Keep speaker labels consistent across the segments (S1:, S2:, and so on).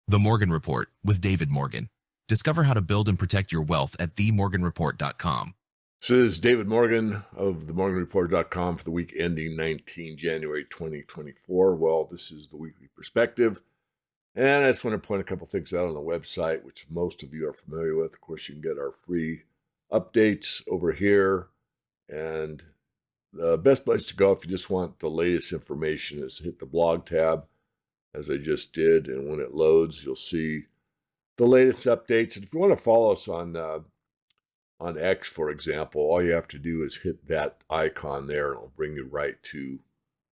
S1: The Morgan Report with David Morgan. Discover how to build and protect your wealth at themorganreport.com.
S2: So this is David Morgan of themorganreport.com for the week ending 19 January 2024. Well, this is the weekly perspective. And I just want to point a couple things out on the website, which most of you are familiar with. Of course, you can get our free updates over here. And the best place to go if you just want the latest information is hit the blog tab, as I just did. And when it loads, you'll see the latest updates. And if you want to follow us on X, for example, all you have to do is hit that icon there, and it'll bring you right to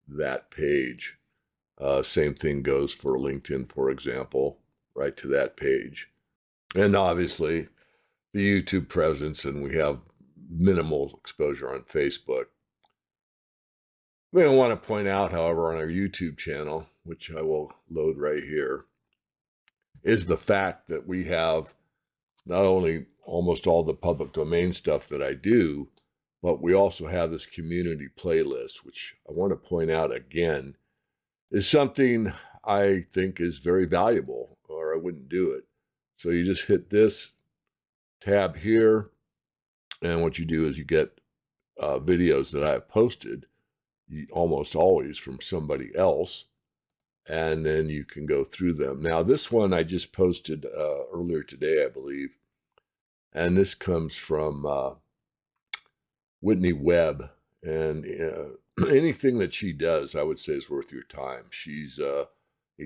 S2: that page. Same thing goes for LinkedIn, for example, right to that page. And obviously, the YouTube presence, and we have minimal exposure on Facebook. I want to point out, however, on our YouTube channel, which I will load right here, is the fact that we have not only almost all the public domain stuff that I do, but we also have this community playlist, which I want to point out again is something I think is very valuable, or I wouldn't do it. So you just hit this tab here, and what you do is you get videos that I have posted, almost always from somebody else, and then you can go through them. Now, this one I just posted earlier today, I believe, and this comes from Whitney Webb, and anything that she does, I would say, is worth your time. She's a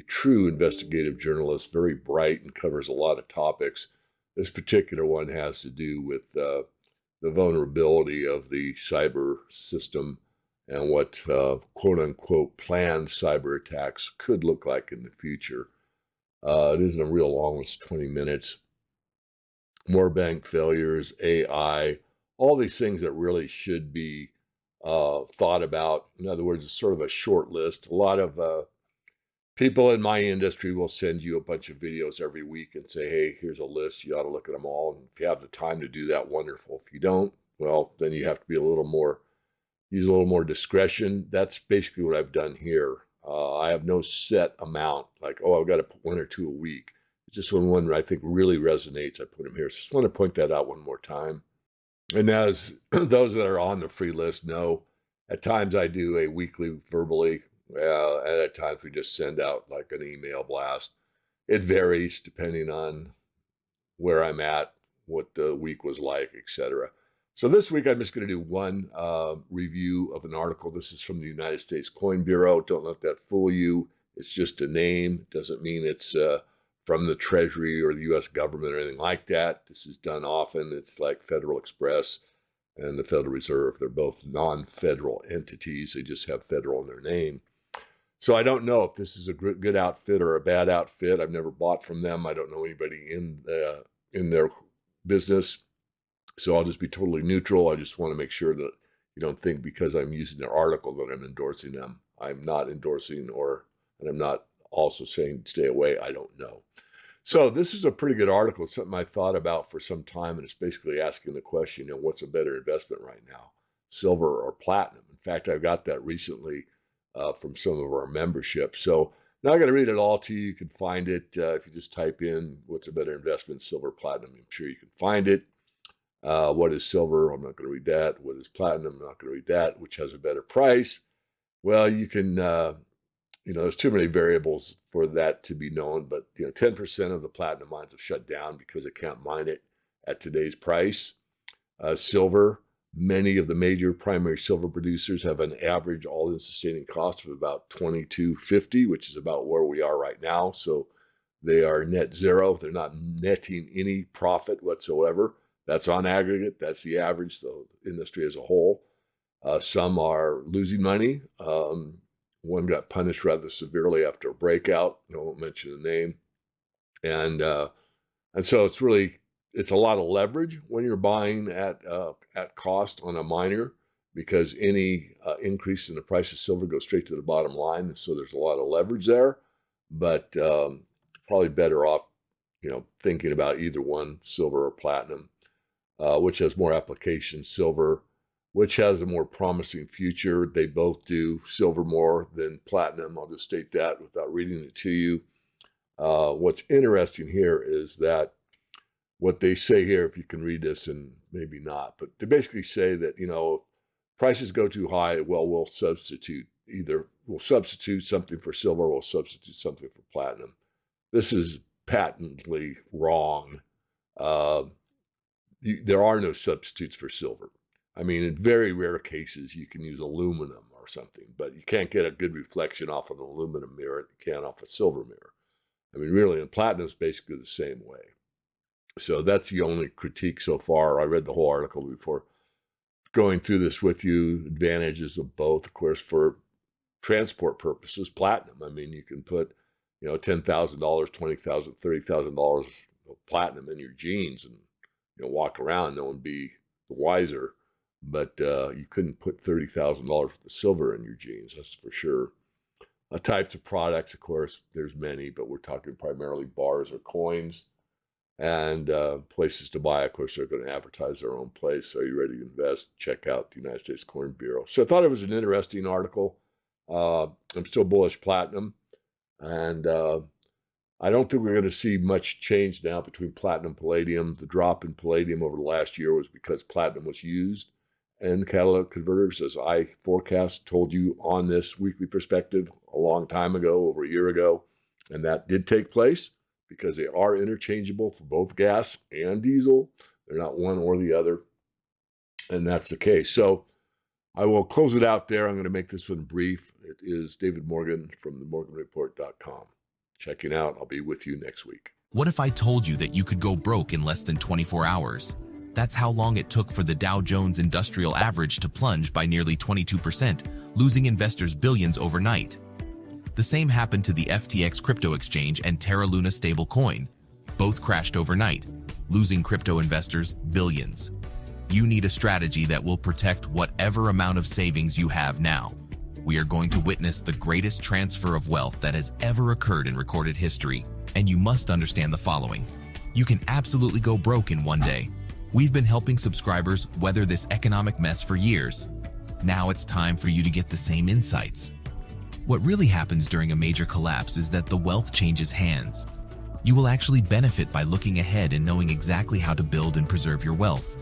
S2: true investigative journalist, very bright, and covers a lot of topics. This particular one has to do with the vulnerability of the cyber system and what quote-unquote planned cyber attacks could look like in the future. It isn't a real long one, it's 20 minutes. More bank failures, AI, all these things that really should be thought about. In other words, it's sort of a short list. A lot of people in my industry will send you a bunch of videos every week and say, hey, here's a list. You ought to look at them all. And if you have the time to do that, wonderful. If you don't, well, then you have to be use a little more discretion. That's basically what I've done here. I have no set amount, like, oh, I've got to put one or two a week. It's just when one I think really resonates, I put them here. So I just want to point that out one more time. And as those that are on the free list know, at times I do a weekly verbally, and at times we just send out like an email blast. It varies depending on where I'm at, what the week was like, etc. So this week I'm just going to do one review of an article. This is from the United States Coin Bureau. Don't let that fool you. It's just a name. It doesn't mean it's from the Treasury or the U.S. government or anything like that. This is done often. It's like Federal Express and the Federal Reserve. They're both non-federal entities. They just have federal in their name. So I don't know if this is a good outfit or a bad outfit. I've never bought from them. I don't know anybody in their business. So I'll just be totally neutral. I just want to make sure that you don't think because I'm using their article that I'm endorsing them. I'm not endorsing and I'm not also saying stay away. I don't know. So this is a pretty good article. It's something I thought about for some time, and it's basically asking the question, what's a better investment right now, silver or platinum? In fact, I got that recently from some of our membership. So now I'm going to read it all to you. You can find it if you just type in what's a better investment, silver, platinum. I'm sure you can find it. What is silver? I'm not going to read that. What is platinum? I'm not going to read that. Which has a better price? Well, you can, there's too many variables for that to be known, but 10% of the platinum mines have shut down because they can't mine it at today's price. Silver, many of the major primary silver producers have an average all-in sustaining cost of about $22.50, which is about where we are right now. So they are net zero. They're not netting any profit whatsoever. That's on aggregate. That's the average, the industry as a whole. Some are losing money. One got punished rather severely after a breakout. I won't mention the name. And so it's a lot of leverage when you're buying at cost on a miner, because any increase in the price of silver goes straight to the bottom line. And so there's a lot of leverage there, but probably better off, thinking about either one, silver or platinum, which has more applications. Silver, which has a more promising future. They both do. Silver more than platinum. I'll just state that without reading it to you. What's interesting here is that what they say here, if you can read this, and maybe not, but they basically say that, you know, if prices go too high, well, we'll substitute something for silver, we'll substitute something for platinum. This is patently wrong. There are no substitutes for silver. I mean, in very rare cases, you can use aluminum or something, but you can't get a good reflection off an aluminum mirror. You can off a silver mirror. I mean, really, and platinum is basically the same way. So that's the only critique so far. I read the whole article before going through this with you. Advantages of both, of course, for transport purposes. Platinum, I mean, you can put, you know, $10,000, $20,000, $30,000 of platinum in your jeans and, you know, walk around. No one be the wiser. But you couldn't put $30,000 worth of silver in your jeans, that's for sure. Types of products, of course, there's many, but we're talking primarily bars or coins. And places to buy, of course, they're going to advertise their own place. Are you ready to invest? Check out the United States Coin Bureau. So I thought it was an interesting article. I'm still bullish platinum. And I don't think we're going to see much change now between platinum and palladium. The drop in palladium over the last year was because platinum was used in catalytic converters, as I forecast, told you on this weekly perspective a long time ago, over a year ago. And that did take place because they are interchangeable for both gas and diesel. They're not one or the other. And that's the case. So I will close it out there. I'm going to make this one brief. It is David Morgan from themorganreport.com. Checking out. I'll be with you next week.
S1: What if I told you that you could go broke in less than 24 hours? That's how long it took for the Dow Jones Industrial Average to plunge by nearly 22%, losing investors billions overnight. The same happened to the FTX crypto exchange and Terra Luna stablecoin. Both crashed overnight, losing crypto investors billions. You need a strategy that will protect whatever amount of savings you have now. We are going to witness the greatest transfer of wealth that has ever occurred in recorded history, and you must understand the following. You can absolutely go broke in one day. We've been helping subscribers weather this economic mess for years. Now it's time for you to get the same insights. What really happens during a major collapse is that the wealth changes hands. You will actually benefit by looking ahead and knowing exactly how to build and preserve your wealth.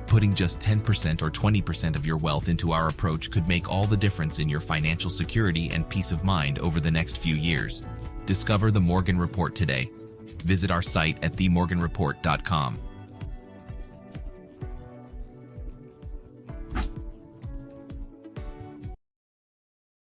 S1: Putting just 10% or 20% of your wealth into our approach could make all the difference in your financial security and peace of mind over the next few years. Discover the Morgan Report today. Visit our site at themorganreport.com.